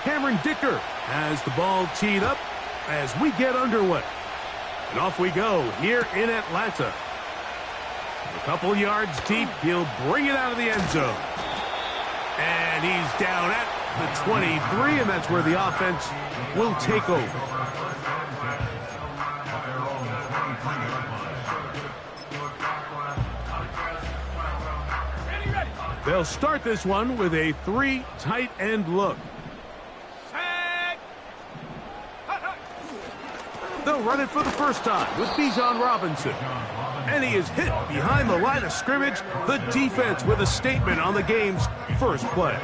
Cameron Dicker has the ball teed up as we get underway. And off we go here in Atlanta. A couple yards deep, he'll bring it out of the end zone. And he's down at the 23, and that's where the offense will take over. They'll start this one with a 3 tight end look. They'll run it for the first time with Bijan Robinson. And he is hit behind the line of scrimmage. The defense with a statement on the game's first play.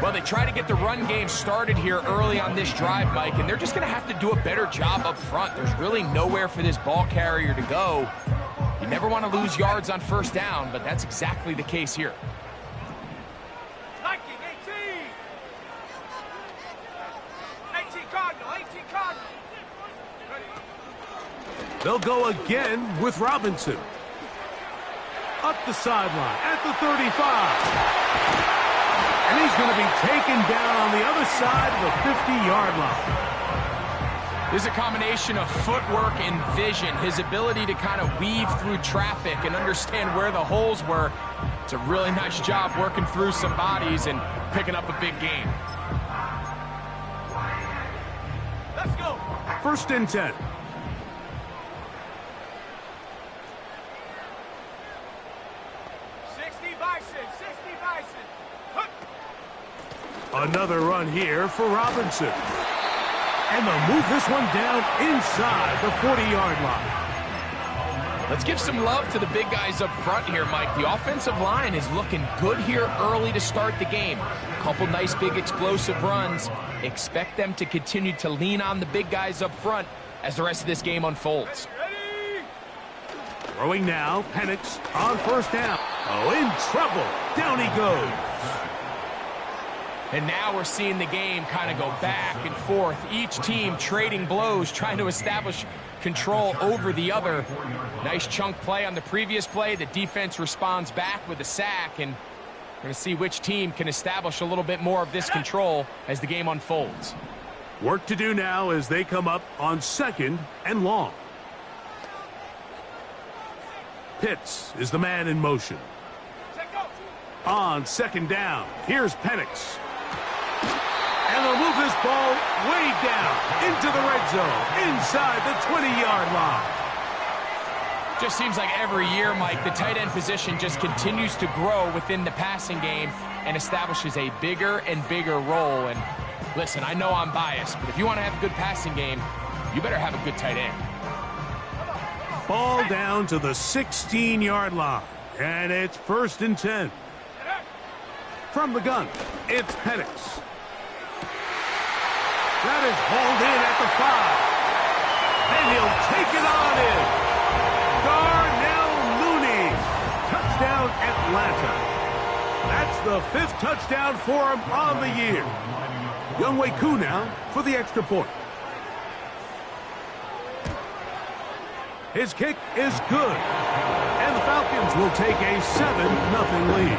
Well, they try to get the run game started here early on this drive, Mike, and they're just going to have to do a better job up front. There's really nowhere for this ball carrier to go. You never want to lose yards on first down, but that's exactly the case here. 18 Cardinal, 18 Cardinal. They'll go again with Robinson. Up the sideline at the 35. And he's going to be taken down on the other side of the 50-yard line. There's a combination of footwork and vision, his ability to kind of weave through traffic and understand where the holes were. It's a really nice job working through some bodies and picking up a big gain. Let's go. 1st and 10. Another run here for Robinson. And they'll move this one down inside the 40-yard line. Let's give some love to the big guys up front here, Mike. The offensive line is looking good here early to start the game. A couple nice big explosive runs. Expect them to continue to lean on the big guys up front as the rest of this game unfolds. Throwing now, Penix on 1st down. Oh, in trouble. Down he goes. And now we're seeing the game kind of go back and forth. Each team trading blows, trying to establish control over the other. Nice chunk play on the previous play. The defense responds back with a sack, and we're going to see which team can establish a little bit more of this control as the game unfolds. Work to do now as they come up on 2nd and long. Pitts is the man in motion. On 2nd down, here's Penix. And they'll move this ball way down into the red zone, inside the 20-yard line. Just seems like every year, Mike, the tight end position just continues to grow within the passing game and establishes a bigger and bigger role. And listen, I know I'm biased, but if you want to have a good passing game, you better have a good tight end. Ball down to the 16-yard line, and it's 1st and 10. From the gun, it's Penix. That is hauled in at the 5. And he'll take it on in. Darnell Mooney. Touchdown, Atlanta. That's the 5th touchdown for him on the year. Younghoe Koo now for the extra point. His kick is good. And the Falcons will take a 7-0 lead.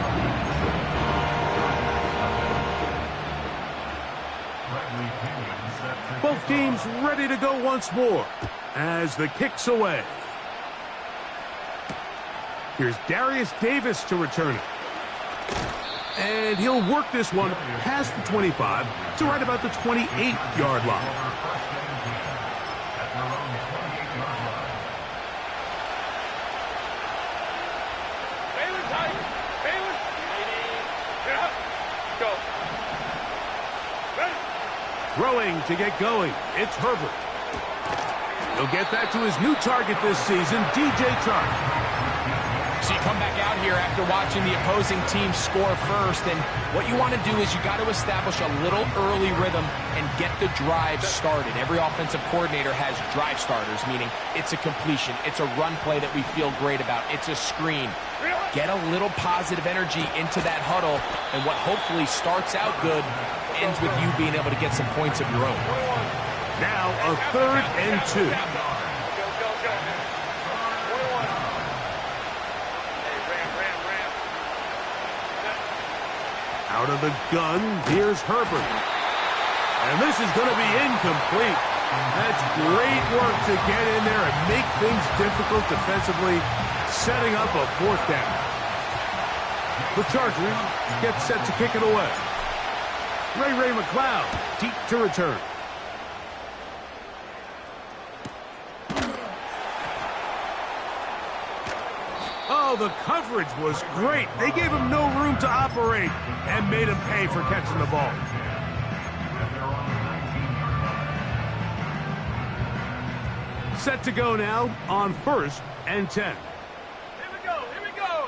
Both teams ready to go once more as the kick's away. Here's Darius Davis to return it. And he'll work this one past the 25 to right about the 28-yard line. Throwing to get going, it's Herbert. He'll get that to his new target this season, DJ Chark. So you come back out here after watching the opposing team score first, and what you want to do is you got to establish a little early rhythm and get the drive started. Every offensive coordinator has drive starters, meaning it's a completion, it's a run play that we feel great about, it's a screen. Get a little positive energy into that huddle, and what hopefully starts out good ends with you being able to get some points of your own. Now a 3rd and 2. Out of the gun, here's Herbert. And this is going to be incomplete. That's great work to get in there and make things difficult defensively, setting up a fourth down. The Chargers get set to kick it away. Ray McLeod, deep to return. Oh, the coverage was great. They gave him no room to operate and made him pay for catching the ball. Set to go now on 1st and 10. Here we go, here we go.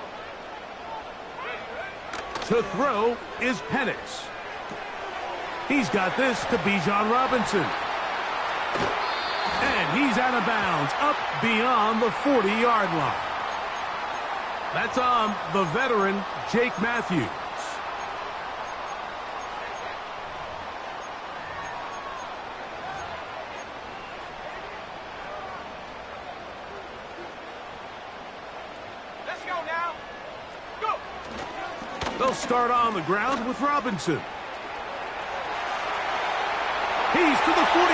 To throw is Penix. He's got this to Bijan Robinson. And he's out of bounds, up beyond the 40-yard line. That's on the veteran, Jake Matthews. Let's go now. Go. They'll start on the ground with Robinson. He's to the 45.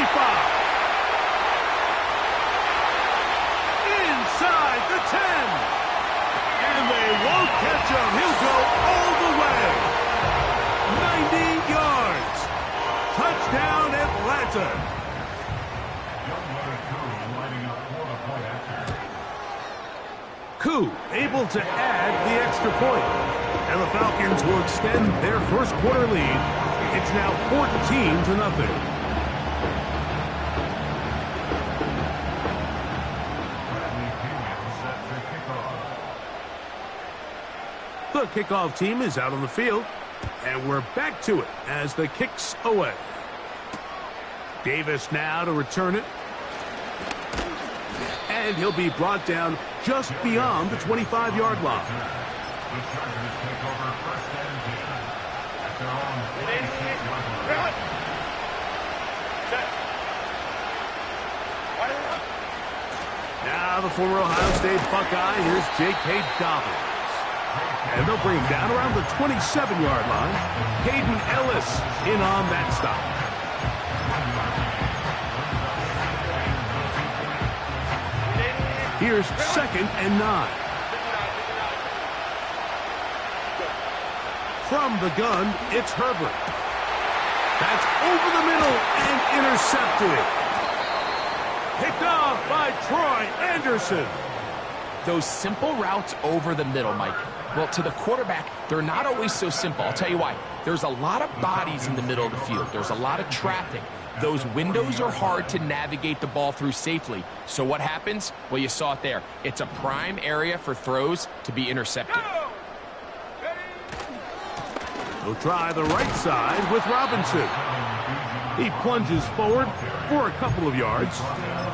Inside the 10. And they won't catch him. He'll go all the way. 90 yards. Touchdown, Atlanta. Koo able to add the extra point. And the Falcons will extend their first quarter lead. It's now 14-0. The kickoff team is out on the field, and we're back to it as the kick's away. Davis now to return it. And he'll be brought down just beyond the 25-yard line. Now the former Ohio State Buckeye, here's J.K. Dobbins. And they'll bring him down around the 27-yard line. Hayden Ellis in on that stop. Here's 2nd and 9. From the gun, it's Herbert. That's over the middle and intercepted. Picked off by Troy Anderson. Those simple routes over the middle, Mike. Well, to the quarterback, they're not always so simple. I'll tell you why. There's a lot of bodies in the middle of the field. There's a lot of traffic. Those windows are hard to navigate the ball through safely. So what happens? Well, you saw it there. It's a prime area for throws to be intercepted. He'll try the right side with Robinson. He plunges forward for a couple of yards.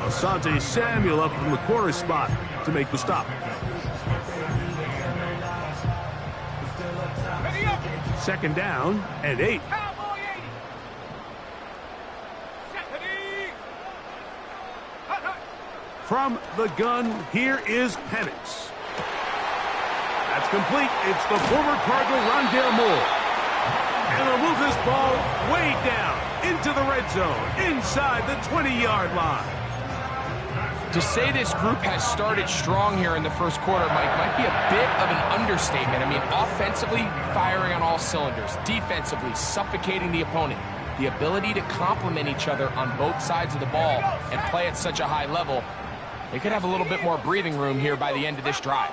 Asante Samuel up from the corner spot to make the stop. Second down and 8. From the gun, here is Penix. That's complete. It's the former Cardinal Rondale Moore. And they'll move this ball way down into the red zone, inside the 20-yard line. To say this group has started strong here in the first quarter, Mike, might be a bit of an understatement. I mean, offensively, firing on all cylinders. Defensively, suffocating the opponent. The ability to complement each other on both sides of the ball and play at such a high level. They could have a little bit more breathing room here by the end of this drive.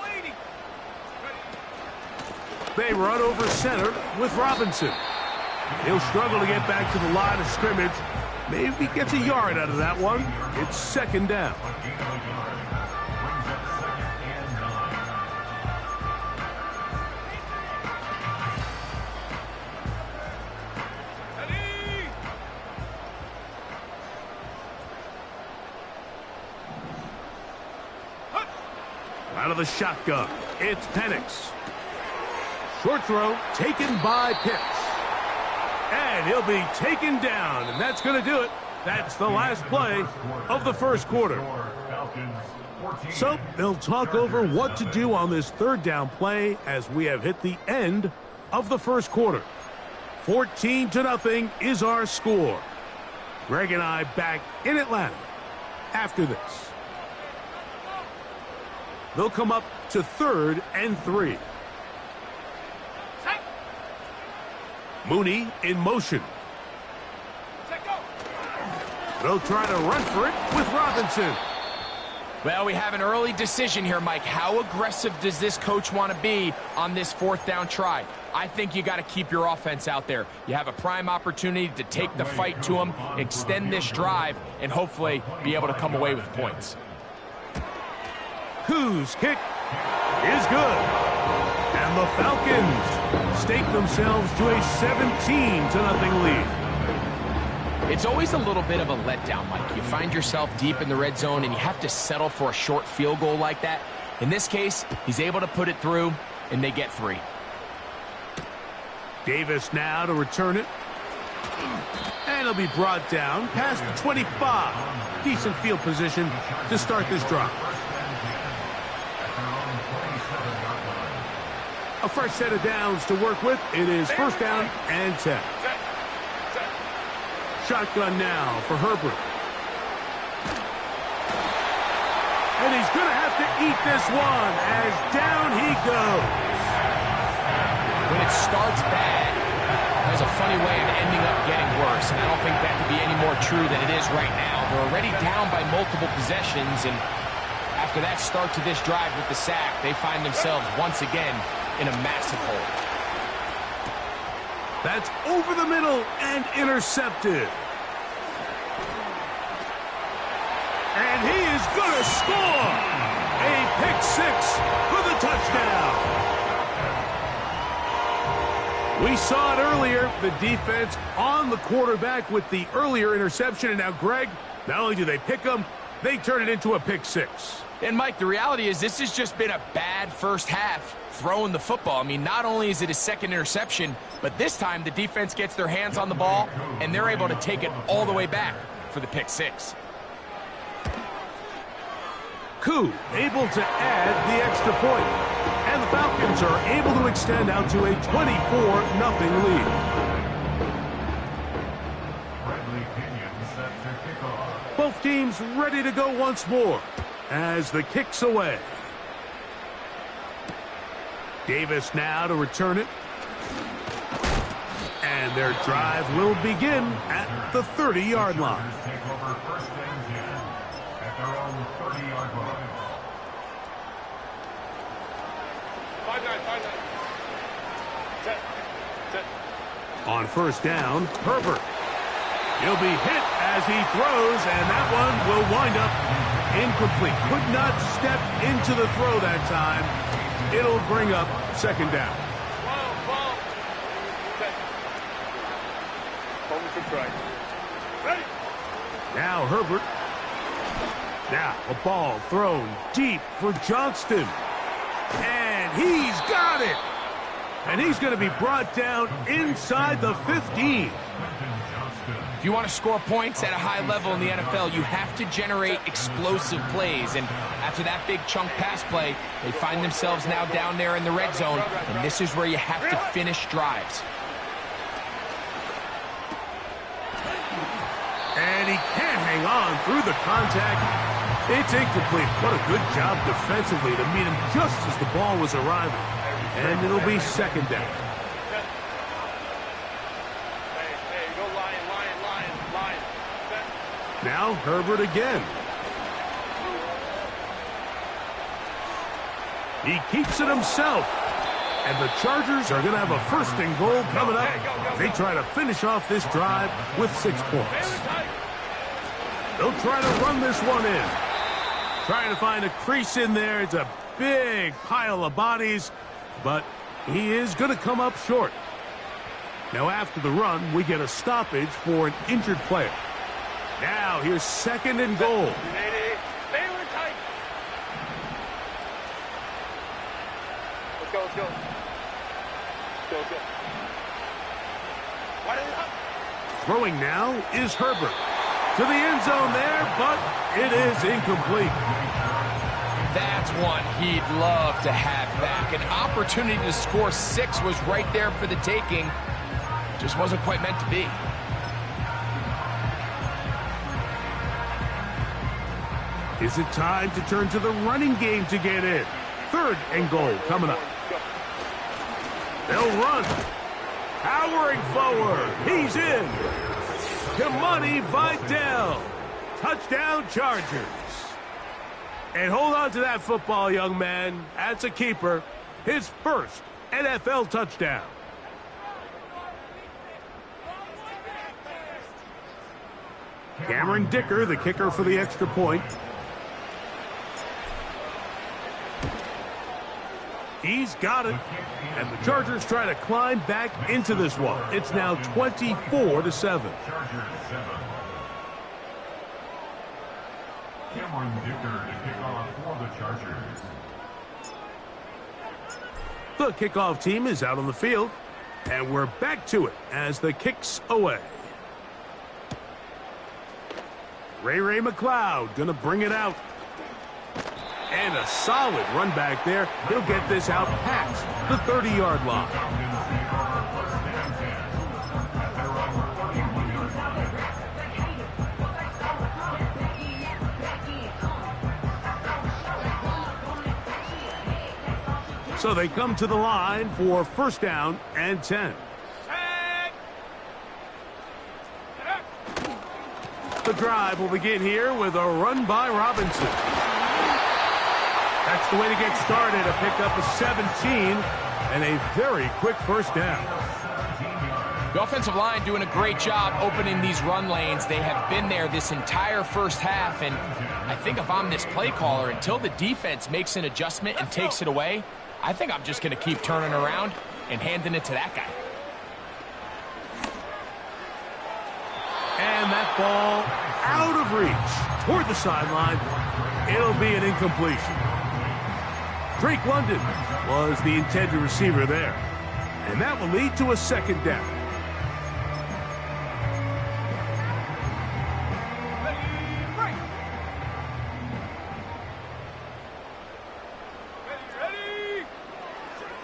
They run over center with Robinson. He'll struggle to get back to the line of scrimmage. Maybe gets a yard out of that one. It's second down. Out of the shotgun, it's Penix. Short throw taken by Pitts. And he'll be taken down, and that's going to do it. That's the last play of the first quarter. So they'll talk over what to do on this third down play as we have hit the end of the first quarter. 14-0 is our score. Greg and I back in Atlanta after this. They'll come up to 3rd and 3. Mooney in motion. They'll try to run for it with Robinson. Well, we have an early decision here, Mike. How aggressive does this coach want to be on this 4th down try? I think you got to keep your offense out there. You have a prime opportunity to take the fight to them, extend this drive, and hopefully be able to come away with points. Koo's kick is good. And the Falcons stake themselves to a 17-0 lead. It's always a little bit of a letdown, Mike. You find yourself deep in the red zone, and you have to settle for a short field goal like that. In this case, he's able to put it through, and they get 3. Davis now to return it. And it'll be brought down past the 25. Decent field position to start this drive. A fresh set of downs to work with. It is 1st down and 10. Shotgun now for Herbert. And he's going to have to eat this one as down he goes. When it starts bad, there's a funny way of ending up getting worse. And I don't think that could be any more true than it is right now. They're already down by multiple possessions. And after that start to this drive with the sack, they find themselves once again in a massive hole. That's over the middle and intercepted. And he is going to score a pick 6 for the touchdown. We saw it earlier, the defense on the quarterback with the earlier interception. And now, Greg, not only do they pick him, they turn it into a pick 6. And, Mike, the reality is this has just been a bad first half throwing the football. I mean, not only is it a second interception, but this time the defense gets their hands on the ball, and they're able to take it all the way back for the pick 6. Koo able to add the extra point. And the Falcons are able to extend out to a 24-0 lead. Both teams ready to go once more as the kick's away. Davis now to return it. And their drive will begin at the 30-yard line. On 1st down, Herbert. He'll be hit as he throws, and that one will wind up incomplete. Could not step into the throw that time. It'll bring up 2nd down. Now Herbert. Now a ball thrown deep for Johnston. And he's got it. And he's going to be brought down inside the 15. If you want to score points at a high level in the NFL, you have to generate explosive plays. And after that big chunk pass play, they find themselves now down there in the red zone. And this is where you have to finish drives. And he can't hang on through the contact. It's incomplete. What a good job defensively to meet him just as the ball was arriving. And it'll be 2nd down. Now Herbert again. He keeps it himself. And the Chargers are going to have a 1st and goal coming up. They try to finish off this drive with 6 points. They'll try to run this one in. Trying to find a crease in there. It's a big pile of bodies. But he is going to come up short. Now after the run, we get a stoppage for an injured player. Now here's 2nd and goal. Let's go, let's go. Let's go. Throwing now is Herbert. To the end zone there, but it is incomplete. That's one he'd love to have back. An opportunity to score 6 was right there for the taking. Just wasn't quite meant to be. Is it time to turn to the running game to get in? 3rd and goal coming up. They'll run. Powering forward. He's in. Kimani Vidal. Touchdown Chargers. And hold on to that football, young man. That's a keeper. His first NFL touchdown. Cameron Dicker, the kicker for the extra point. He's got it. And the Chargers try to climb back into this one. It's now 24-7. Cameron Dicker to kick off for the Chargers. The kickoff team is out on the field. And we're back to it as the kick's away. Ray McLeod going to bring it out. And a solid run back there. He'll get this out past the 30-yard line. So they come to the line for 1st down and 10. The drive will begin here with a run by Robinson. That's the way to get started. A pickup of 17 and a very quick 1st down. The offensive line doing a great job opening these run lanes. They have been there this entire first half, and I think if I'm this play caller, until the defense makes an adjustment and takes it away, I think I'm just going to keep turning around and handing it to that guy. And that ball out of reach toward the sideline. It'll be an incompletion. Drake London was the intended receiver there. And that will lead to a 2nd down.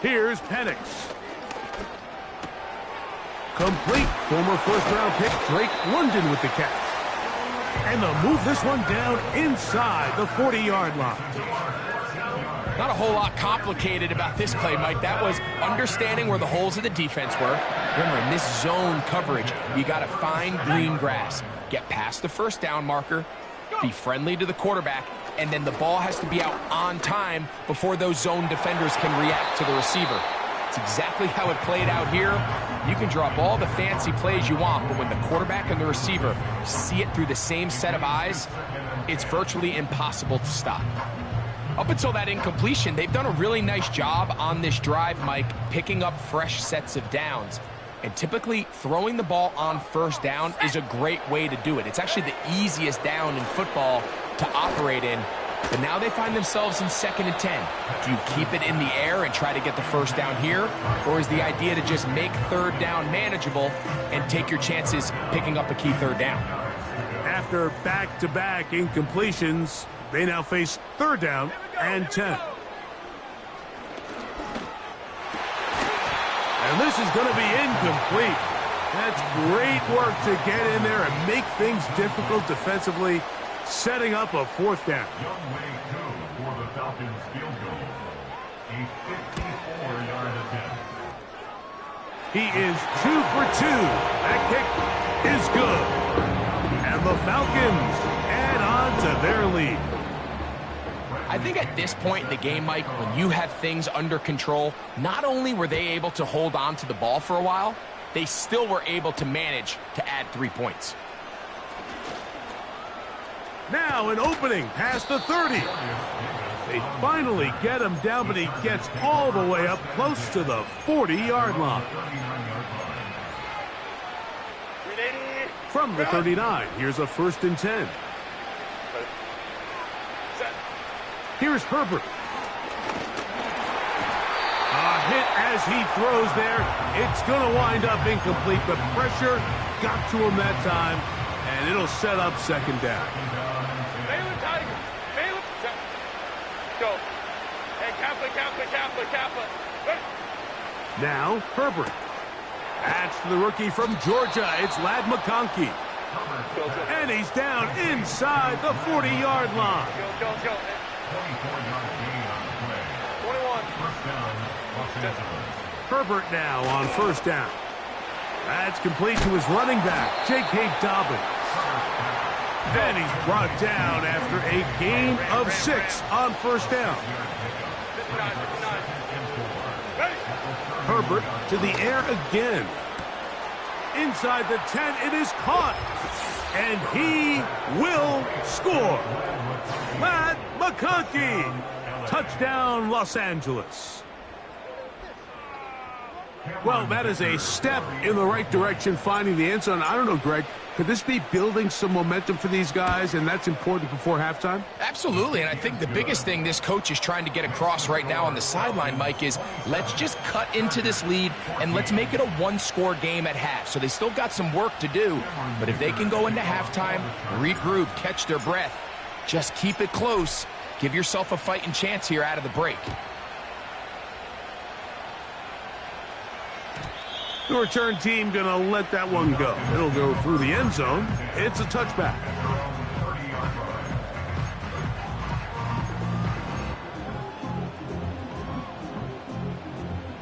Here's Penix. Complete. Former 1st-round pick Drake London with the catch. And they'll move this one down inside the 40-yard line. Not a whole lot complicated about this play, Mike. That was understanding where the holes of the defense were. Remember, in this zone coverage, you got to find green grass. Get past the 1st down marker, be friendly to the quarterback, and then the ball has to be out on time before those zone defenders can react to the receiver. It's exactly how it played out here. You can drop all the fancy plays you want, but when the quarterback and the receiver see it through the same set of eyes, it's virtually impossible to stop. Up until that incompletion, they've done a really nice job on this drive, Mike, picking up fresh sets of downs. And typically, throwing the ball on 1st down is a great way to do it. It's actually the easiest down in football to operate in. But now they find themselves in 2nd and 10. Do you keep it in the air and try to get the 1st down here? Or is the idea to just make 3rd down manageable and take your chances picking up a key 3rd down? After back-to-back incompletions, they now face 3rd down and 10. And this is going to be incomplete. That's great work to get in there and make things difficult defensively, setting up a 4th down. Young way 2 for the Falcons field goal. A 54-yard attempt. He is 2 for 2. That kick is good. And the Falcons add on to their lead. I think at this point in the game, Mike, when you have things under control, not only were they able to hold on to the ball for a while, they still were able to manage to add 3 points. Now an opening past the 30. They finally get him down, but he gets all the way up close to the 40-yard line. From the 39, here's a 1st and 10. Here's Herbert. A hit as he throws there. It's going to wind up incomplete. The pressure got to him that time, and it'll set up 2nd down. Go. Hey, Kaplan. Now, Herbert. That's to the rookie from Georgia. It's Ladd McConkey. And he's down inside the 40-yard line. Go. 24-yard gain on the play. 21. First down, Los Angeles. Herbert now on first down. That's complete to his running back, J.K. Dobbins. And he's brought down after a gain of 6 on first down. 59. Herbert to the air again. Inside the 10, it is caught. And he will score. Ladd McConkey. Touchdown, Los Angeles. Well, that is a step in the right direction, finding the end zone. I don't know, Greg, could this be building some momentum for these guys, and that's important before halftime? Absolutely, and I think the biggest thing this coach is trying to get across right now on the sideline, Mike, is let's just cut into this lead and let's make it a one-score game at half. So they still got some work to do, but if they can go into halftime, regroup, catch their breath, just keep it close, give yourself a fighting chance here out of the break. The return team going to let that one go. It'll go through the end zone. It's a touchback.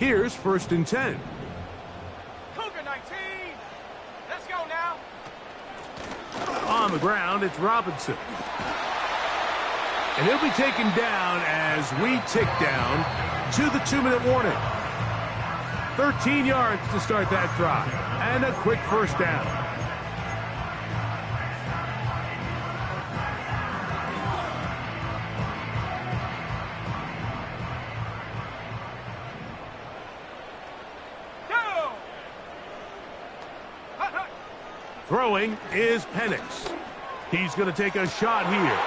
Here's 1st and 10. Cougar 19. Let's go now. On the ground, it's Robinson. And he'll be taken down as we tick down to the 2-minute warning. 13 yards to start that drive. And a quick first down. Go! Throwing is Penix. He's going to take a shot here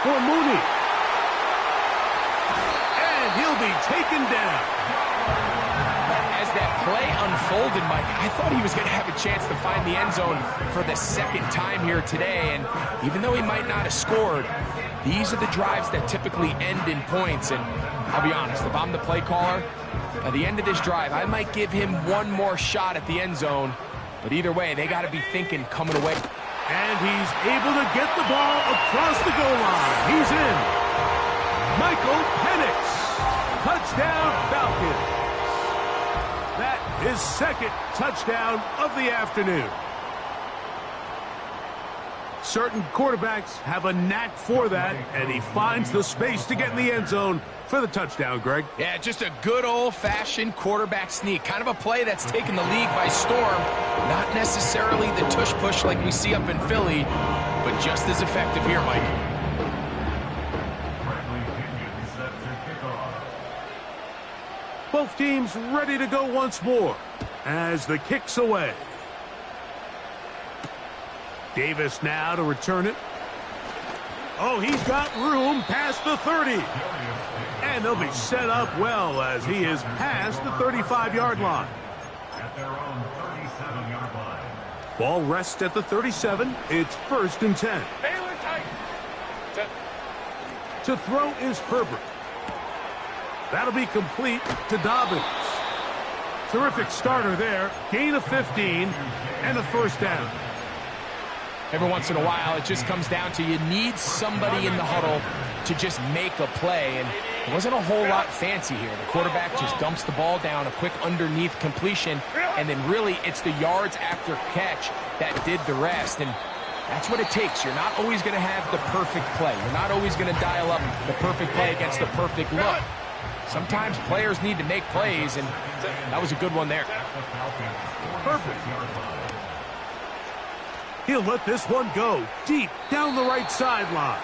for Mooney. And he'll be taken down. As that play unfolded, Mike, I thought he was going to have a chance to find the end zone for the second time here today. And even though he might not have scored, these are the drives that typically end in points. And I'll be honest, if I'm the play caller, at the end of this drive, I might give him one more shot at the end zone. But either way, they got to be thinking coming away. And he's able to get the ball across the goal line. He's in. Michael Penix. Touchdown, Falcons. That is second touchdown of the afternoon. Certain quarterbacks have a knack for that, and he finds the space to get in the end zone for the touchdown, Greg. Yeah, just a good old-fashioned quarterback sneak. Kind of a play that's taken the league by storm. Not necessarily the tush-push like we see up in Philly, but just as effective here, Mike. Both teams ready to go once more as the kick's away. Davis now to return it. Oh, he's got room past the 30. And they'll be set up well as he is past the 35-yard line. At their own 37-yard line. Ball rests at the 37. It's 1st and 10. Baylor tight. To throw is Herbert. That'll be complete to Dobbins. Terrific starter there. Gain of 15 and a first down. Every once in a while, it just comes down to you need somebody in the huddle to just make a play. And it wasn't a whole lot fancy here. The quarterback just dumps the ball down, a quick underneath completion, and then really it's the yards after catch that did the rest. And that's what it takes. You're not always going to have the perfect play. You're not always going to dial up the perfect play against the perfect look. Sometimes players need to make plays, and that was a good one there. Perfect. He'll let this one go deep down the right sideline.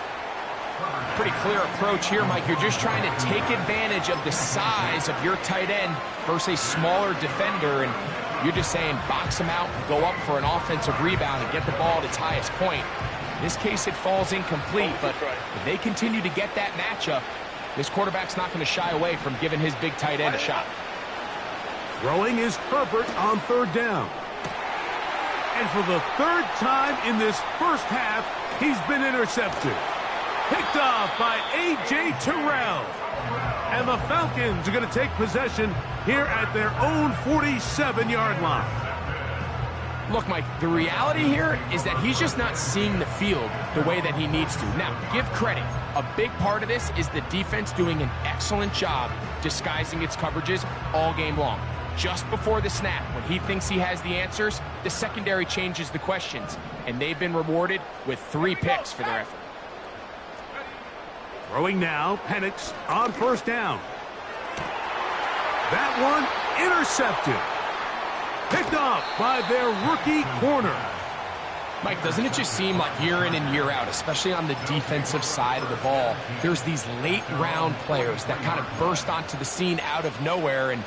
Pretty clear approach here, Mike. You're just trying to take advantage of the size of your tight end versus a smaller defender, and you're just saying box him out, go up for an offensive rebound, and get the ball at its highest point. In this case, it falls incomplete, but if they continue to get that matchup, this quarterback's not going to shy away from giving his big tight end a shot. Throwing is Herbert on 3rd down. And for the 3rd time in this first half, he's been intercepted. Picked off by A.J. Terrell. And the Falcons are going to take possession here at their own 47-yard line. Look, Mike, the reality here is that he's just not seeing the field the way that he needs to. Now, give credit. A big part of this is the defense doing an excellent job disguising its coverages all game long. Just before the snap, when he thinks he has the answers, the secondary changes the questions, and they've been rewarded with 3 picks for their effort. Throwing now, Penix on first down. That one intercepted. Picked off by their rookie corner. Mike, doesn't it just seem like year in and year out, especially on the defensive side of the ball, there's these late-round players that kind of burst onto the scene out of nowhere, and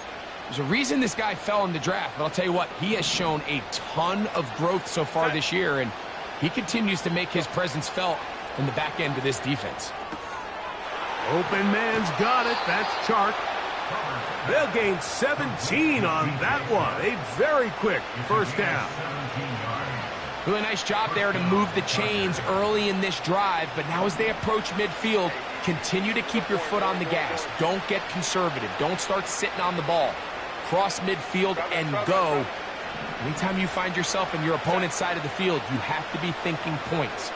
there's a reason this guy fell in the draft, but I'll tell you what, he has shown a ton of growth so far this year, and he continues to make his presence felt in the back end of this defense. Open man's got it. That's Chark. They'll gain 17 on that one. A very quick first down. Really nice job there to move the chains early in this drive, but now as they approach midfield, continue to keep your foot on the gas. Don't get conservative. Don't start sitting on the ball. Cross midfield and go. Anytime you find yourself in your opponent's side of the field, you have to be thinking points.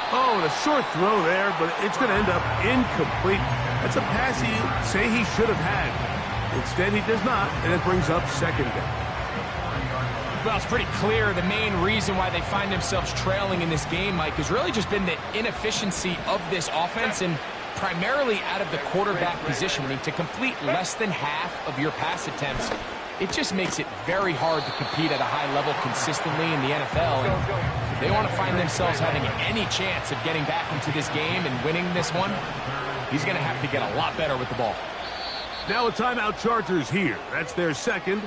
Oh, and a short throw there, but it's going to end up incomplete. That's a pass you say he should have had. Instead, he does not, and it brings up second down. Well, it's pretty clear the main reason why they find themselves trailing in this game, Mike, has really just been the inefficiency of this offense and primarily out of the quarterback position. I mean, to complete less than half of your pass attempts, it just makes it very hard to compete at a high level consistently in the NFL. And if they want to find themselves having any chance of getting back into this game and winning this one, he's going to have to get a lot better with the ball. Now a timeout, Chargers here. That's their second.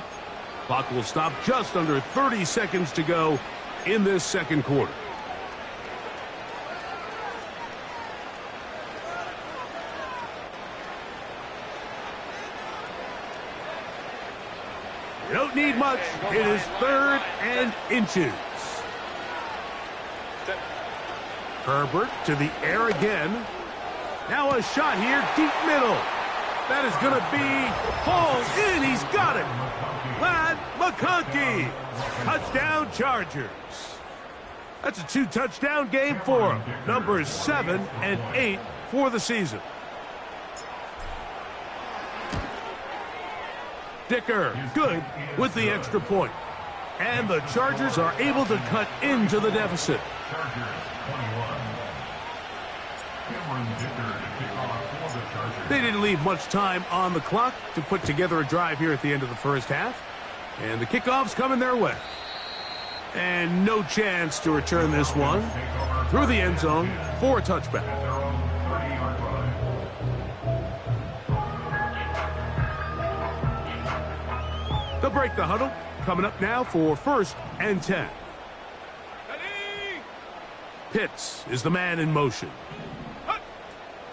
Clock will stop just under 30 seconds to go in this second quarter. You don't need much. It is 3rd and inches. Herbert to the air again. Now a shot here, deep middle. That is going to be hauled in. He's got it. Lad McConkey. Touchdown, Chargers. That's a 2-touchdown game for him. Numbers 7 and 8 for the season. Dicker, good with the extra point. And the Chargers are able to cut into the deficit. They didn't leave much time on the clock to put together a drive here at the end of the first half. And the kickoff's coming their way. And no chance to return this one through the end zone for a touchback. They'll break the huddle. Coming up now for 1st and 10. Pitts is the man in motion.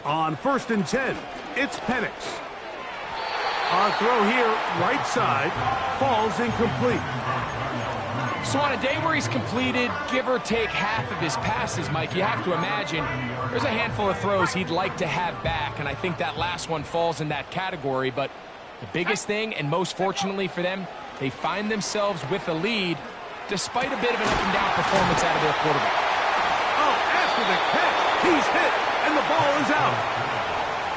On 1st and 10, it's Penix. On throw here, right side, falls incomplete. So on a day where he's completed, give or take half of his passes, Mike, you have to imagine there's a handful of throws he'd like to have back, and I think that last one falls in that category. But the biggest thing, and most fortunately for them, they find themselves with a lead despite a bit of an up-and-down performance out of their quarterback. Oh, after the catch, he's hit, and the ball is out.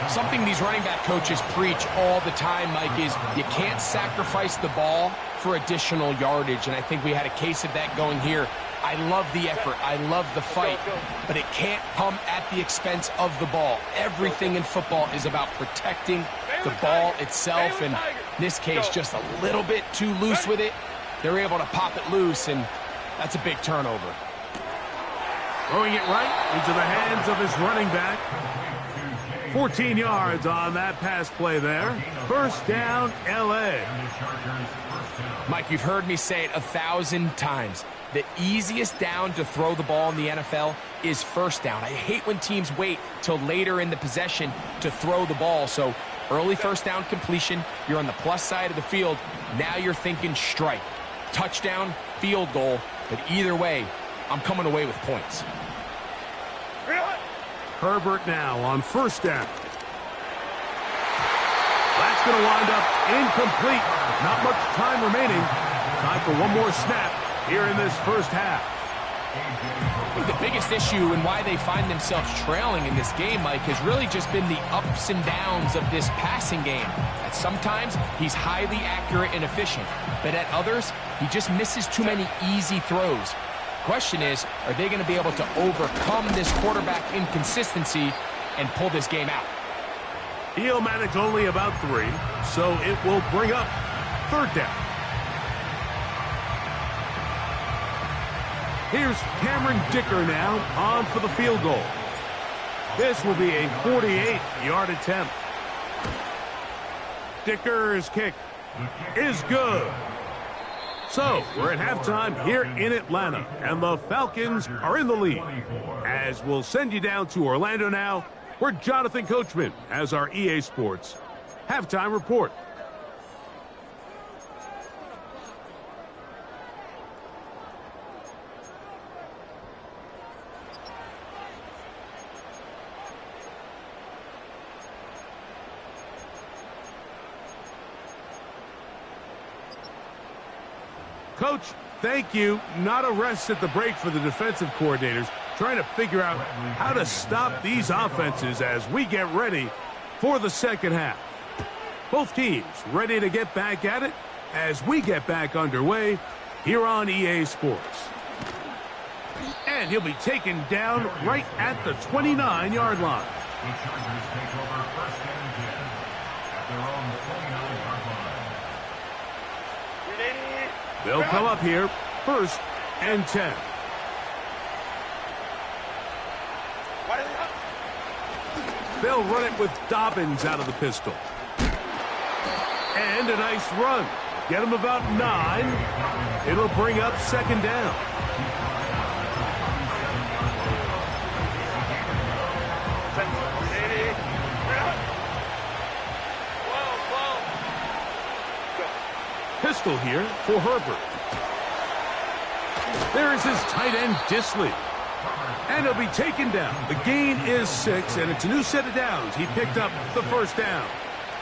Something these running back coaches preach all the time, Mike, is you can't sacrifice the ball for additional yardage, and I think we had a case of that going here. I love the effort. I love the fight, but it can't come at the expense of the ball. Everything in football is about protecting the ball itself, and in this case, just a little bit too loose with it. They're able to pop it loose, and that's a big turnover. Throwing it right into the hands of his running back. 14 yards on that pass play there. 1st down, L.A. Mike, you've heard me say it 1,000 times. The easiest down to throw the ball in the NFL is 1st down. I hate when teams wait till later in the possession to throw the ball. So early 1st down completion, you're on the plus side of the field. Now you're thinking strike. Touchdown, field goal. But either way, I'm coming away with points. Herbert now on 1st down. That's going to wind up incomplete. Not much time remaining. Time for one more snap here in this first half. I think the biggest issue and why they find themselves trailing in this game, Mike, has really just been the ups and downs of this passing game. At sometimes, he's highly accurate and efficient, but at others, he just misses too many easy throws. Question is, are they going to be able to overcome this quarterback inconsistency and pull this game out? He'll manage only about 3, so it will bring up 3rd down. Here's Cameron Dicker now on for the field goal. This will be a 48-yard attempt. Dicker's kick is good. So, we're at halftime here in Atlanta, and the Falcons are in the lead. As we'll send you down to Orlando now, where Jonathan Coachman has our EA Sports halftime report. Coach, thank you. Not a rest at the break for the defensive coordinators, trying to figure out how to stop these offenses as we get ready for the second half. Both teams ready to get back at it as we get back underway here on EA Sports. And he'll be taken down right at the 29-yard line. The Chargers take over 1st and 10 at their own 29-yard line. They'll come up here, 1st and 10. They'll run it with Dobbins out of the pistol. And a nice run. Get him about 9. It'll bring up 2nd down. Pistol here for Herbert. There's his tight end, Disley. And he'll be taken down. The gain is 6, and it's a new set of downs. He picked up the 1st down.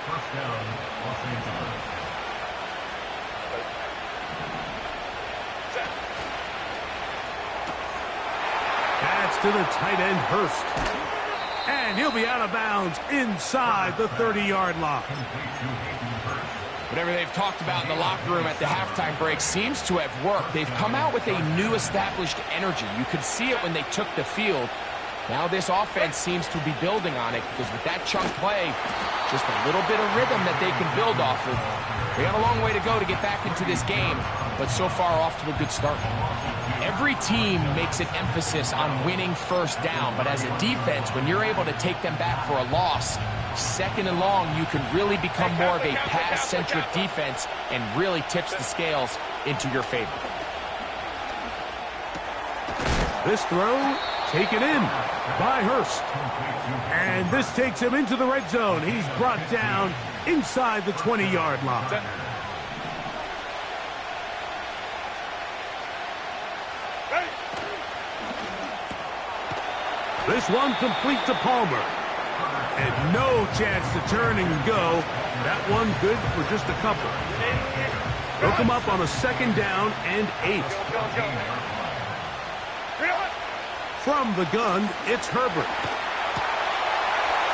1st down, Los Angeles. That's to the tight end, Hurst. And he'll be out of bounds inside the 30-yard line. Whatever they've talked about in the locker room at the halftime break seems to have worked. They've come out with a new established energy. You could see it when they took the field. Now this offense seems to be building on it because with that chunk play, just a little bit of rhythm that they can build off of. They got a long way to go to get back into this game, but so far off to a good start. Every team makes an emphasis on winning 1st down, but as a defense, when you're able to take them back for a loss, 2nd and long, you can really become more of a pass-centric defense and really tips the scales into your favor. This throw taken in by Hurst. And this takes him into the red zone. He's brought down inside the 20-yard line. This one complete to Palmer. And no chance to turn and go. That one good for just a couple. They'll come up on a 2nd down and 8. From the gun, it's Herbert.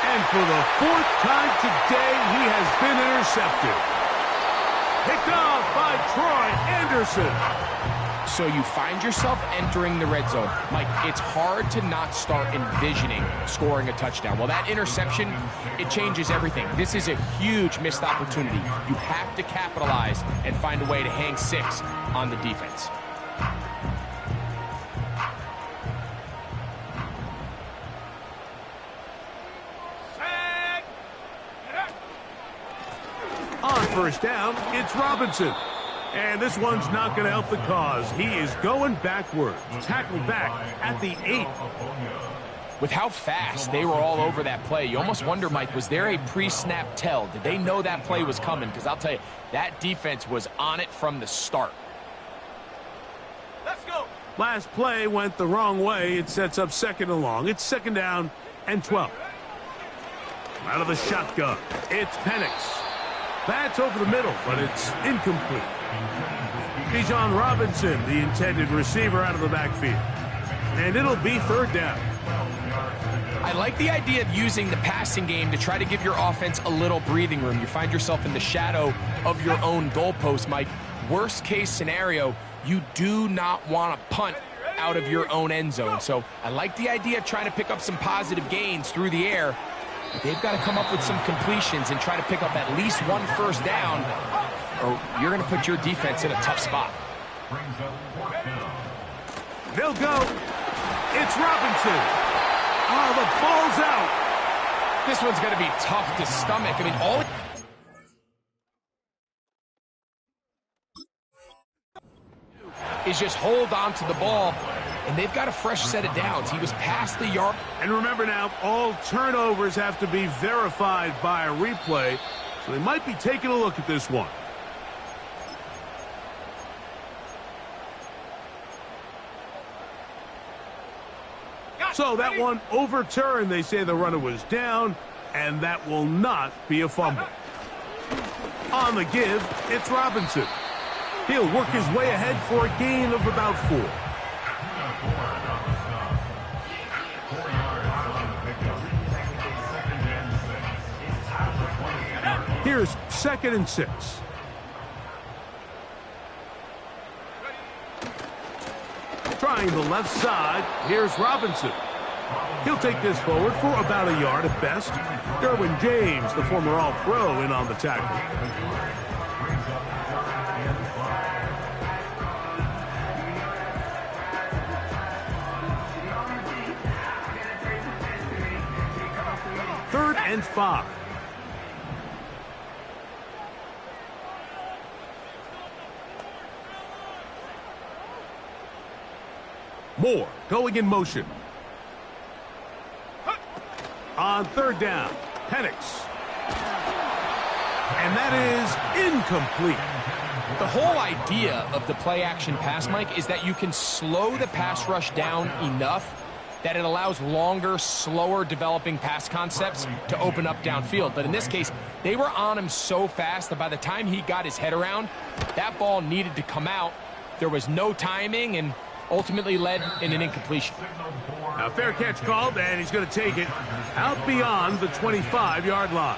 And for the 4th time today, he has been intercepted. Picked off by Troy Anderson. So you find yourself entering the red zone. Mike, it's hard to not start envisioning scoring a touchdown. Well, that interception, it changes everything. This is a huge missed opportunity. You have to capitalize and find a way to hang 6 on the defense. On 1st down, it's Robinson. And this one's not going to help the cause. He is going backwards. Tackled back at the 8. With how fast they were all over that play, you almost wonder, Mike, was there a pre-snap tell? Did they know that play was coming? Because I'll tell you, that defense was on it from the start. Let's go. Last play went the wrong way. It sets up 2nd and long. It's 2nd down and 12. Out of the shotgun, it's Penix. That's over the middle, but it's incomplete. Bijan Robinson, the intended receiver, out of the backfield. And it'll be third down. I like the idea of using the passing game to try to give your offense a little breathing room. You find yourself in the shadow of your own goalpost, Mike. Worst case scenario, you do not want to punt out of your own end zone. So I like the idea of trying to pick up some positive gains through the air. But they've got to come up with some completions and try to pick up at least one first down, or you're going to put your defense in a tough spot. They'll go. It's Robinson. Oh, the ball's out. This one's going to be tough to stomach. I mean, all is just hold on to the ball, and they've got a fresh set of downs. He was past the yard. And remember now, all turnovers have to be verified by a replay, so they might be taking a look at this one. So that one overturned. They say the runner was down, and that will not be a fumble. On the give, it's Robinson. He'll work his way ahead for a gain of about 4. Here's 2nd and 6. Trying the left side, here's Robinson. He'll take this forward for about a yard at best. Derwin James, the former All-Pro, in on the tackle. Third and 5. Moore going in motion. On 3rd down, Penix. And that is incomplete. The whole idea of the play-action pass, Mike, is that you can slow the pass rush down enough that it allows longer, slower developing pass concepts to open up downfield. But in this case, they were on him so fast that by the time he got his head around, that ball needed to come out. There was no timing and ultimately led in an incompletion. Now, fair catch called, and he's going to take it out beyond the 25-yard line.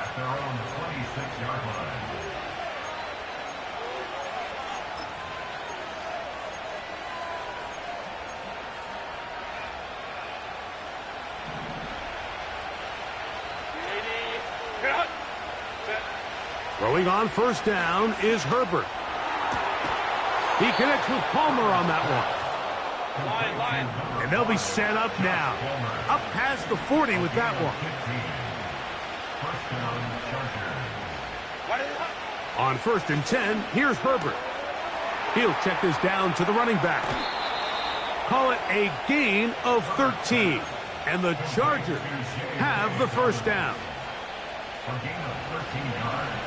Throwing on 1st down is Herbert. He connects with Palmer on that one. And they'll be set up now. Up past the 40 with that one. On 1st and 10, here's Herbert. He'll check this down to the running back. Call it a gain of 13. And the Chargers have the 1st down. A gain of 13 yards.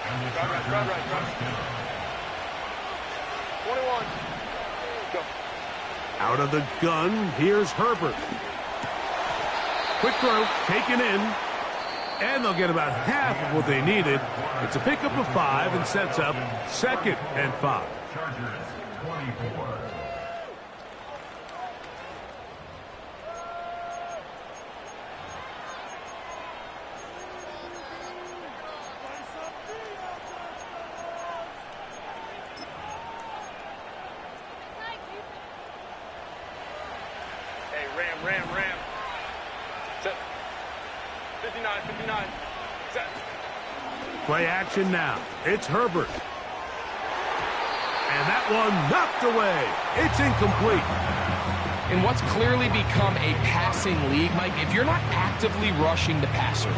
And the Chargers first down. 21. Go. Out of the gun, here's Herbert. Quick throw, taken in. And they'll get about half of what they needed. It's a pickup of 5 and sets up 2nd and 5. Chargers 24. Ram. Set. 59. Set. Play action now. It's Herbert. And that one knocked away. It's incomplete. In what's clearly become a passing league, Mike, if you're not actively rushing the passer,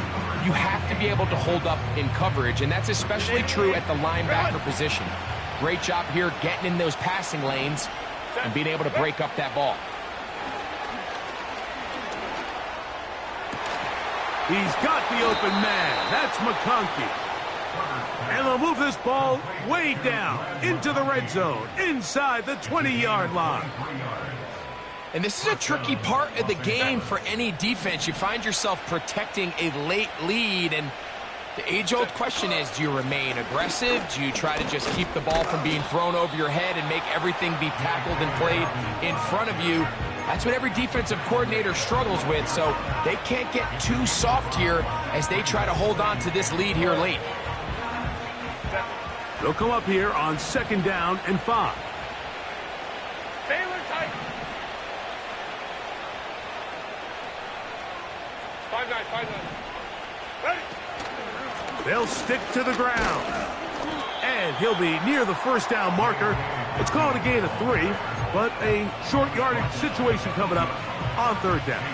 you have to be able to hold up in coverage, and that's especially true at the linebacker position. Great job here getting in those passing lanes and being able to break up that ball. He's got the open man. That's McConkey. And they'll move this ball way down into the red zone, inside the 20-yard line. And this is a tricky part of the game for any defense. You find yourself protecting a late lead, and The age-old question is, do you remain aggressive? Do you try to just keep the ball from being thrown over your head and make everything be tackled and played in front of you? That's what every defensive coordinator struggles with, so they can't get too soft here as they try to hold on to this lead here late. They'll come up here on 2nd down and 5. Taylor tight. 5-9, 5-9. Ready. They'll stick to the ground. And he'll be near the 1st down marker. Let's call it a gain of 3, but a short yardage situation coming up on 3rd down.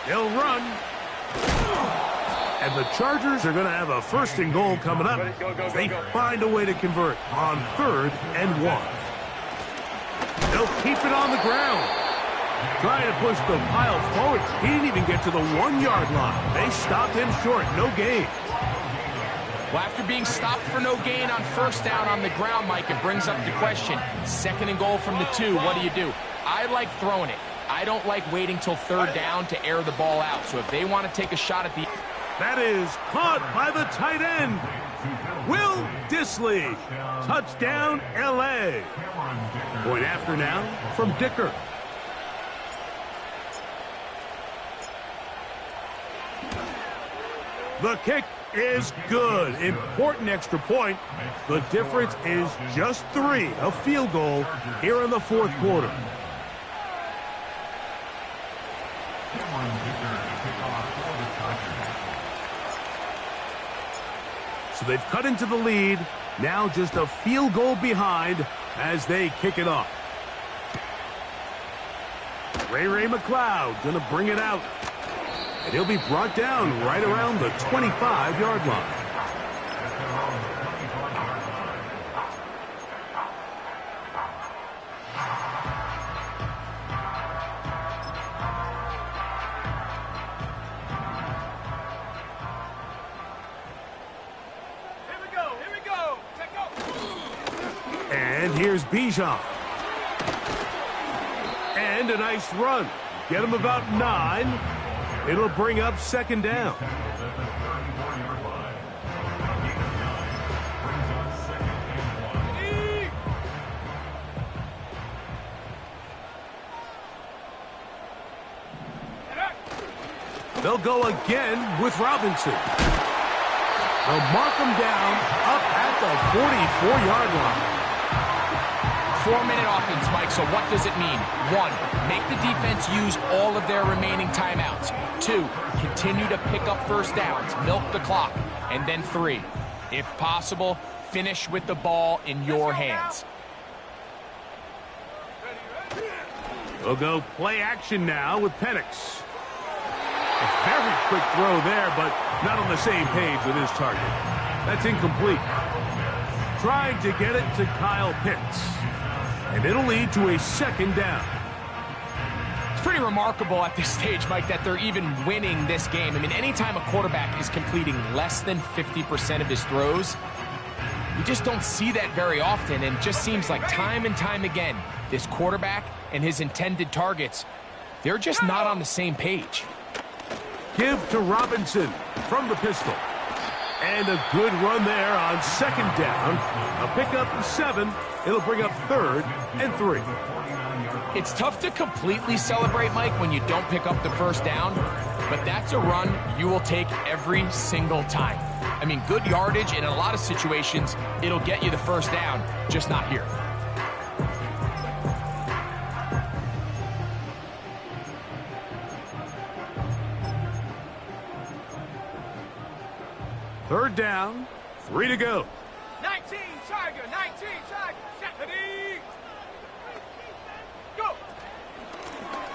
They'll run. And the Chargers are going to have a 1st and goal coming up. They find a way to convert on 3rd and 1. They'll keep it on the ground. Trying to push the pile forward. He didn't even get to the 1-yard line. They stopped him short. No gain. Well, after being stopped for no gain on 1st down on the ground, Mike, it brings up the question. 2nd and goal from the 2. What do? I like throwing it. I don't like waiting till 3rd down to air the ball out. So if they want to take a shot at the... That is caught by the tight end. Will Dissly. Touchdown, L.A. Point after now from Dicker. The kick is good. Important extra point. The difference is just 3. A field goal here in the 4th quarter. So they've cut into the lead. Now just a field goal behind as they kick it off. Ray McLeod going to bring it out. And he'll be brought down right around the 25-yard line. And here's Bijan. And a nice run. Get him about 9. It'll bring up 2nd down. They'll go again with Robinson. They'll mark him down up at the 44-yard line. 4-minute offense, Mike, so what does it mean? 1, make the defense use all of their remaining timeouts. 2, continue to pick up 1st downs, milk the clock. And then 3, if possible, finish with the ball in your hands. We'll go play action now with Penix. A very quick throw there, but not on the same page with his target. That's incomplete. Trying to get it to Kyle Pitts. And it'll lead to a 2nd down. It's pretty remarkable at this stage, Mike, that they're even winning this game. I mean, anytime a quarterback is completing less than 50% of his throws, you just don't see that very often. And it just seems like time and time again, this quarterback and his intended targets, they're just not on the same page. Give to Robinson from the pistol. And a good run there on 2nd down. A pickup of 7. It'll bring up 3rd and 3. It's tough to completely celebrate, Mike, when you don't pick up the 1st down, but that's a run you will take every single time. I mean, good yardage, and in a lot of situations, it'll get you the 1st down, just not here. Third down, 3 to go. 19, Tiger, 19, Tiger, Stephanie. Go.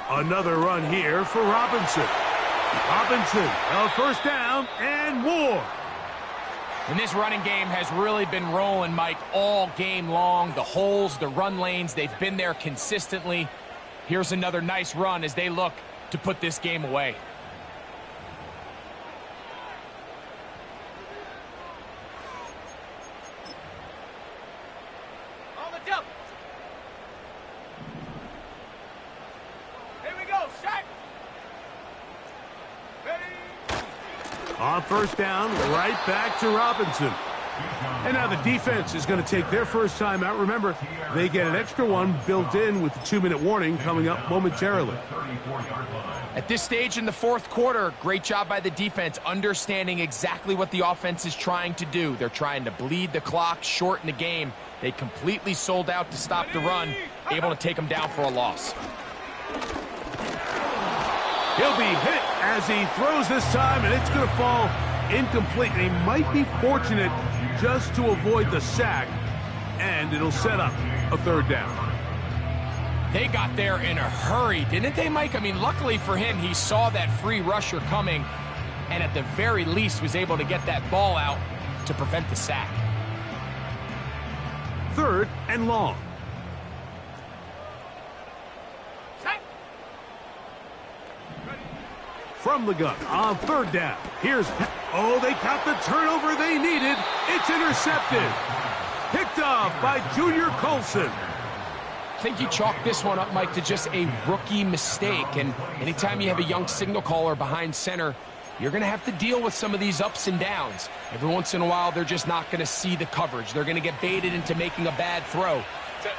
Another run here for Robinson. Robinson, a 1st down and more. And this running game has really been rolling, Mike, all game long. The holes, the run lanes, they've been there consistently. Here's another nice run as they look to put this game away. On first down, right back to Robinson. And now the defense is going to take their first time out. Remember, they get an extra one built in with the 2-minute warning coming up momentarily. At this stage in the fourth quarter, great job by the defense, understanding exactly what the offense is trying to do. They're trying to bleed the clock, shorten the game. They completely sold out to stop the run, able to take them down for a loss. He'll be hit as he throws this time, and it's going to fall incomplete. And he might be fortunate just to avoid the sack, and it'll set up a third down. They got there in a hurry, didn't they, Mike? I mean, luckily for him, he saw that free rusher coming, and at the very least was able to get that ball out to prevent the sack. Third and long. From the gun on third down. Here's... Oh, they got the turnover they needed. It's intercepted. Picked off by Junior Colson. I think you chalk this one up, Mike, to just a rookie mistake. And anytime you have a young signal caller behind center, you're going to have to deal with some of these ups and downs. Every once in a while, they're just not going to see the coverage. They're going to get baited into making a bad throw.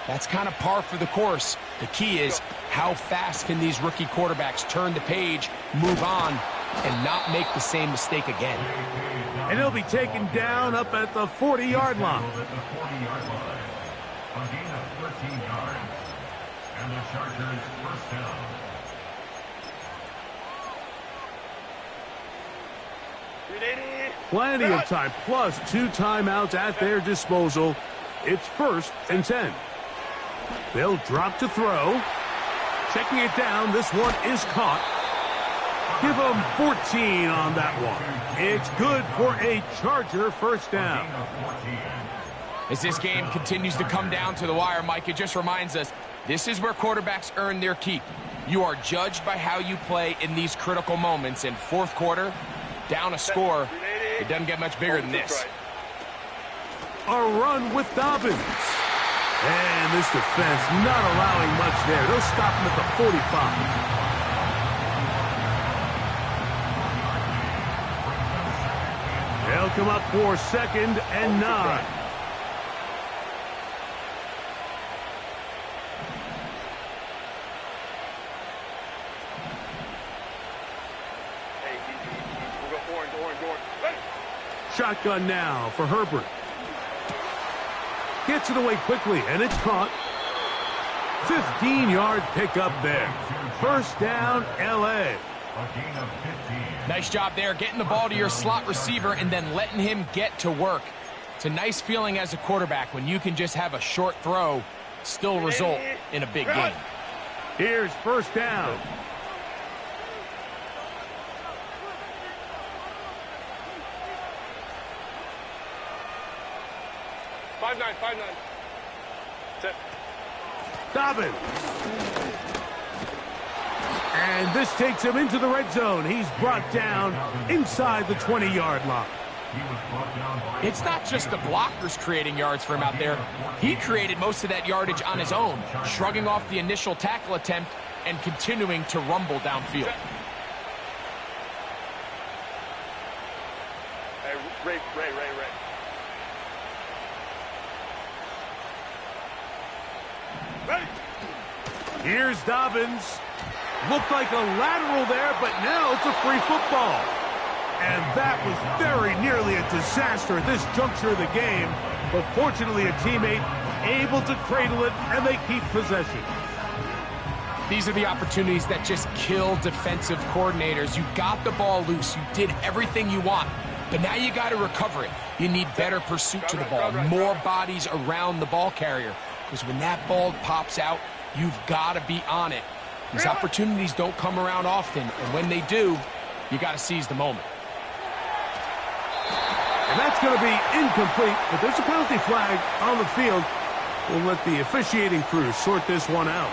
That's kind of par for the course. The key is how fast can these rookie quarterbacks turn the page, move on, and not make the same mistake again. And he'll be taken down up at the 40-yard line. A gain of 13 yards. And the Chargers first down. Plenty of time, plus 2 timeouts at their disposal. It's 1st and 10. They'll drop to throw. Checking it down, this one is caught. Give them 14 on that one. It's good for a Charger first down. As this game continues to come down to the wire, Mike, it just reminds us, this is where quarterbacks earn their keep. You are judged by how you play in these critical moments. In fourth quarter, down a score, it doesn't get much bigger than this. A run with Dobbins. And this defense not allowing much there. They'll stop him at the 45. They'll come up for 2nd and 9. Shotgun now for Herbert. Gets it away quickly, and it's caught. 15-yard pickup there. First down, L.A. Nice job there, getting the ball to your slot receiver and then letting him get to work. It's a nice feeling as a quarterback when you can just have a short throw, still result in a big game. Here's first down. Five nine. Dobbins. And this takes him into the red zone. He's brought down inside the 20-yard line. It's not just the blockers creating yards for him out there. He created most of that yardage on his own, shrugging off the initial tackle attempt and continuing to rumble downfield. Hey, Ray. Here's Dobbins. Looked like a lateral there, but now it's a free football. And that was very nearly a disaster at this juncture of the game. But fortunately, a teammate able to cradle it, and they keep possession. These are the opportunities that just kill defensive coordinators. You got the ball loose. You did everything you want. But now you got to recover it. You need better pursuit to the ball, more bodies around the ball carrier. Because when that ball pops out, you've got to be on it. These opportunities don't come around often, and when they do, you got to seize the moment. And that's going to be incomplete, but there's a penalty flag on the field. We'll let the officiating crew sort this one out.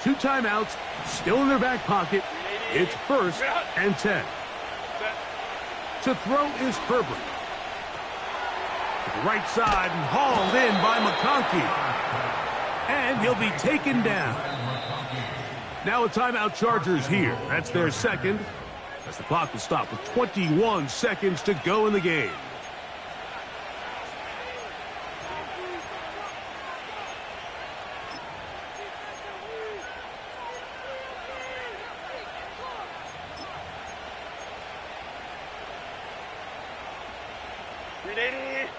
Two timeouts, still in their back pocket. It's 1st and 10. To throw is Herbert. To the right side and hauled in by McConkey. And he'll be taken down. Now a timeout Chargers here. That's their second, as the clock will stop with 21 seconds to go in the game.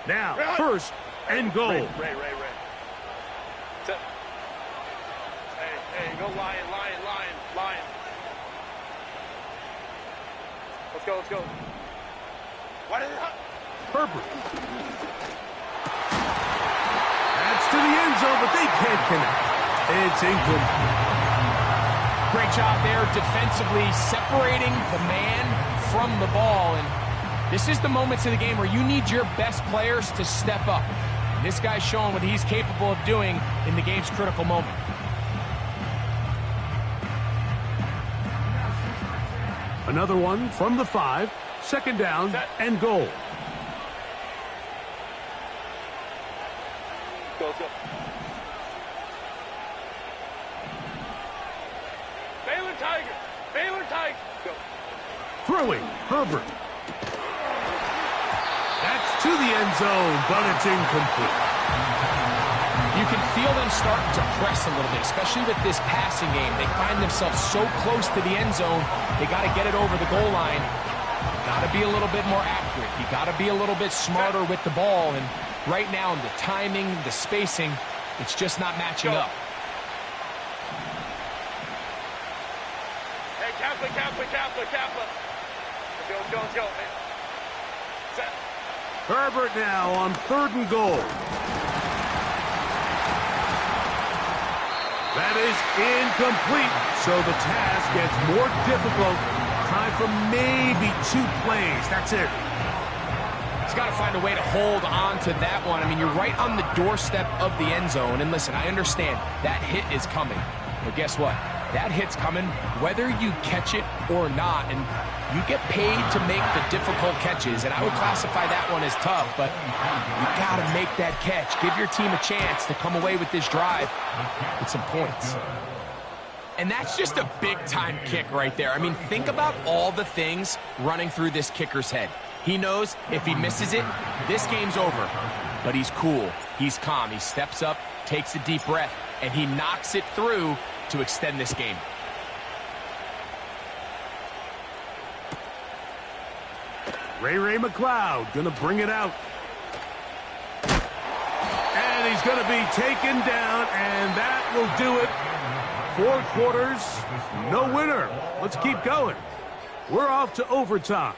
Now, first and goal. Ray. Hey, go Lion. Let's go. What is it? Herbert. That's to the end zone, but they can't connect. It's incomplete. Great job there defensively, separating the man from the ball. And this is the moments of the game where you need your best players to step up. And this guy's showing what he's capable of doing in the game's critical moment. Another one from the 5. Second down and goal. Go. Baylor Tiger. Go. Throwing, Herbert. That's to the end zone, but it's incomplete. You can feel them starting to press a little bit, especially with this passing game. They find themselves so close to the end zone, they got to get it over the goal line. Got to be a little bit more accurate. You got to be a little bit smarter with the ball. And right now, the timing, the spacing, it's just not matching up. Hey, Kaplan. Let's go, man. Set. Herbert now on 3rd and goal. That is incomplete, so the task gets more difficult. Time for maybe 2 plays. That's it. He's got to find a way to hold on to that one. I mean, you're right on the doorstep of the end zone. And listen, I understand that hit is coming. But guess what? That hit's coming whether you catch it or not. And you get paid to make the difficult catches. And I would classify that one as tough. But you got to make that catch. Give your team a chance to come away with this drive with some points. And that's just a big-time kick right there. I mean, think about all the things running through this kicker's head. He knows if he misses it, this game's over. But he's cool. He's calm. He steps up, takes a deep breath, and he knocks it through to extend this game. Ray McLeod gonna bring it out. And he's gonna be taken down, and that will do it. 4 quarters, no winner. Let's keep going. We're off to overtime.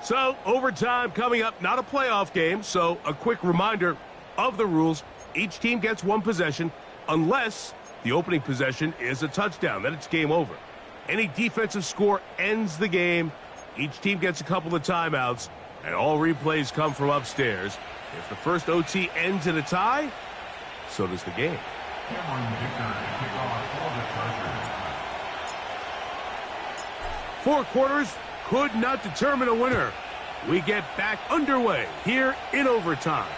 So, overtime coming up, not a playoff game, so a quick reminder of the rules. Each team gets 1 possession unless the opening possession is a touchdown. Then it's game over. Any defensive score ends the game. Each team gets a couple of timeouts, and all replays come from upstairs. If the first OT ends in a tie, so does the game. 4 quarters could not determine a winner. We get back underway here in overtime.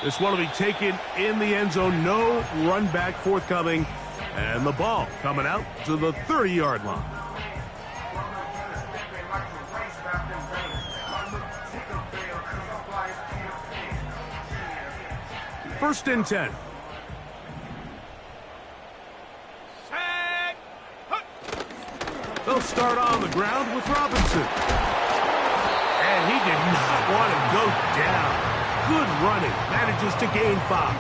This one will be taken in the end zone. No run back forthcoming. And the ball coming out to the 30-yard line. First and 10. They'll start on the ground with Robinson. And he did not want to go down. Good running. Manages to gain 5.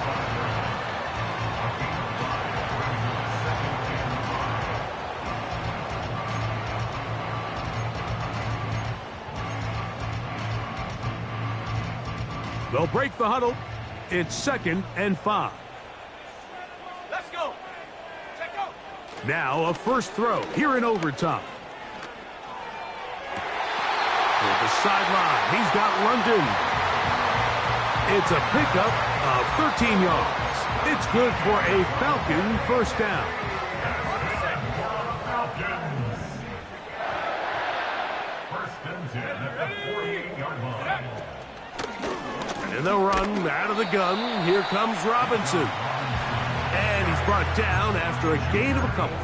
They'll break the huddle. It's 2nd and 5. Let's go. Check out. Now a first throw here in overtime. To the sideline, he's got London. It's a pickup of 13 yards. It's good for a Falcon first down. Falcons. First Sends it at the 48-yard line. And they'll run out of the gun. Here comes Robinson. And he's brought down after a gain of a couple.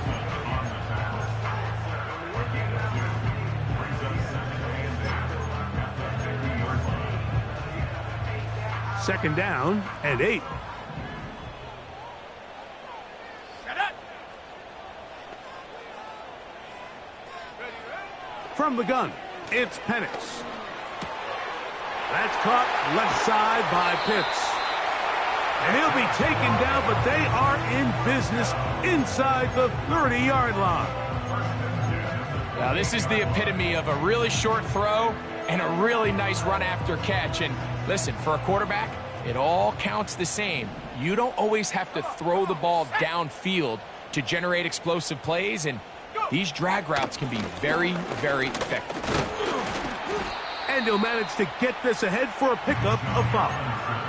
Second down and 8. From the gun, it's Penix. That's caught left side by Pitts. And he'll be taken down, but they are in business inside the 30-yard line. Now, this is the epitome of a really short throw and a really nice run after catch. And listen, for a quarterback, it all counts the same. You don't always have to throw the ball downfield to generate explosive plays, and these drag routes can be very, very effective. And he'll manage to get this ahead for a pickup of 5.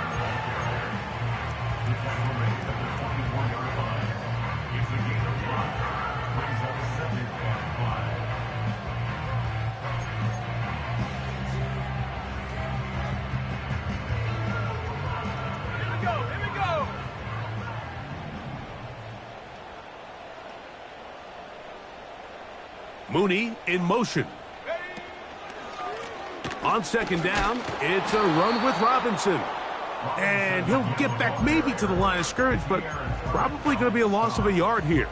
Mooney in motion. On second down, it's a run with Robinson. And he'll get back maybe to the line of scrimmage, but probably going to be a loss of a yard here.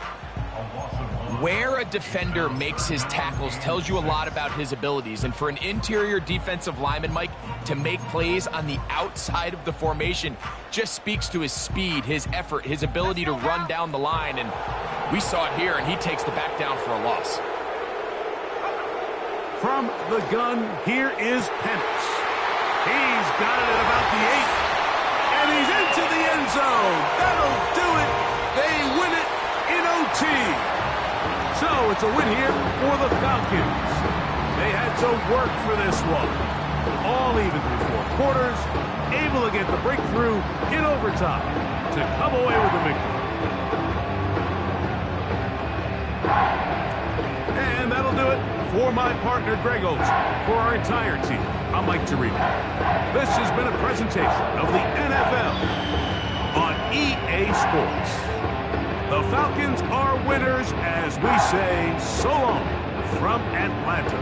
Where a defender makes his tackles tells you a lot about his abilities. And for an interior defensive lineman, Mike, to make plays on the outside of the formation just speaks to his speed, his effort, his ability to run down the line. And we saw it here, and he takes the back down for a loss. From the gun, here is Penix. He's got it at about the 8. And he's into the end zone. That'll do it. They win it in OT. So it's a win here for the Falcons. They had to work for this one. All even through 4 quarters. Able to get the breakthrough in overtime to come away with the victory. And that'll do it for my partner, Greg Olson. For our entire team, I'm Mike Tirico. This has been a presentation of the NFL on EA Sports. The Falcons are winners as we say so long from Atlanta.